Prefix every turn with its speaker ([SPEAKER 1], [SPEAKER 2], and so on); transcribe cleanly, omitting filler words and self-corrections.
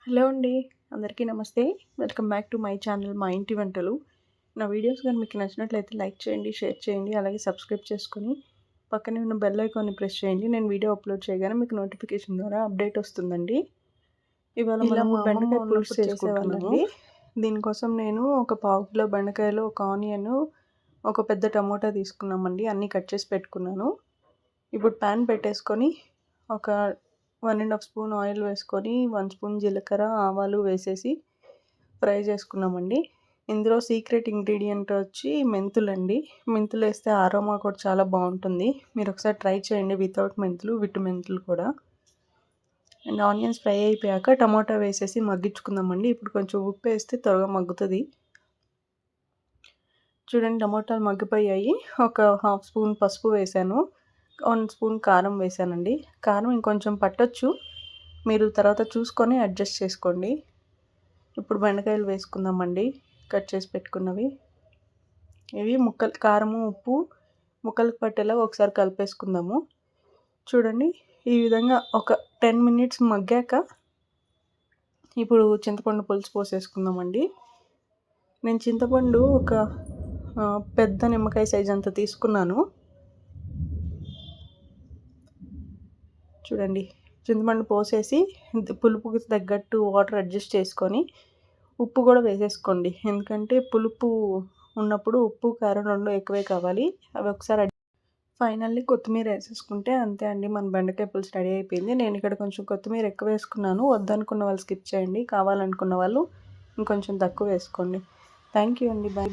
[SPEAKER 1] Hello అండి. అందరికీ నమస్తే. Welcome back to my channel మా ఇంటి వంటలు. నా వీడియోస్ గాని మీకు నచ్చినట్లయితే లైక్ చేయండి, షేర్ చేయండి, అలాగే సబ్స్క్రైబ్ చేసుకొని పక్కనే ఉన్న బెల్ ఐకాన్ని ప్రెస్ చేయండి. నేను వీడియో అప్లోడ్ చేయగానే మీకు నోటిఫికేషన్ ద్వారా అప్డేట్ వస్తుందండి. ఇవాళ మనము బెండకాయ పులుసు చేసుకుంటున్నాము. దీనికోసం నేను ఒక పావు కిలో బెండకాయలు, ఒక ఆనియన్, ఒక పెద్ద టమోటా తీసుకున్నామండి. అన్నీ కట్ చేసి పెట్టుకున్నాను. ఇప్పుడు ప్యాన్ పెట్టేసుకొని ఒక 1½ స్పూన్ ఆయిల్ వేసుకొని 1 స్పూన్ జీలకర్ర, ఆవాలు వేసేసి ఫ్రై చేసుకున్నామండి. ఇందులో సీక్రెట్ ఇంగ్రీడియంట్ వచ్చి మెంతులండి. మెంతులు వేస్తే అరోమా కూడా చాలా బాగుంటుంది. మీరు ఒకసారి ట్రై చేయండి వితౌట్ మెంతులు, విత్ మెంతులు కూడా. అండ్ ఆనియన్స్ ఫ్రై అయిపోయాక టమోటా వేసేసి మగ్గించుకుందామండి. ఇప్పుడు కొంచెం ఉప్పు వేస్తే త్వరగా మగ్గుతుంది. చూడండి, టమోటాలు మగ్గిపోయాయి. ఒక 1/2 స్పూన్ పసుపు వేసాను, 1 స్పూన్ కారం వేసానండి. కారం ఇంకొంచెం పట్టొచ్చు, మీరు తర్వాత చూసుకొని అడ్జస్ట్ చేసుకోండి. ఇప్పుడు బెండకాయలు వేసుకుందామండి, కట్ చేసి పెట్టుకున్నవి. ఇవి కారము, ఉప్పు ముక్కలకు పట్టేలా ఒకసారి కలిపేసుకుందాము. చూడండి, ఈ విధంగా ఒక 10 మినిట్స్ మగ్గాక ఇప్పుడు చింతపండు పులుసు పోసేసుకుందామండి. నేను చింతపండు ఒక పెద్ద నిమ్మకాయ సైజ్ అంత తీసుకున్నాను. చూడండి, చింతపండు పోసేసి పులుపుకి తగ్గట్టు వాటర్ అడ్జస్ట్ చేసుకొని ఉప్పు కూడా వేసేసుకోండి. ఎందుకంటే పులుపు ఉన్నప్పుడు ఉప్పు, కారం రెండు ఎక్కువే కావాలి. అవి ఒకసారి ఫైనల్లీ కొత్తిమీర వేసేసుకుంటే అంతే అండి, మన బెండకాయ పులుసు రెడీ అయిపోయింది. నేను ఇక్కడ కొంచెం కొత్తిమీర ఎక్కువ వేసుకున్నాను. వద్దనుకున్న వాళ్ళు స్కిప్ చేయండి, కావాలనుకున్న వాళ్ళు ఇంకొంచెం తక్కువ వేసుకోండి. థ్యాంక్ యూ అండి. బాయ్.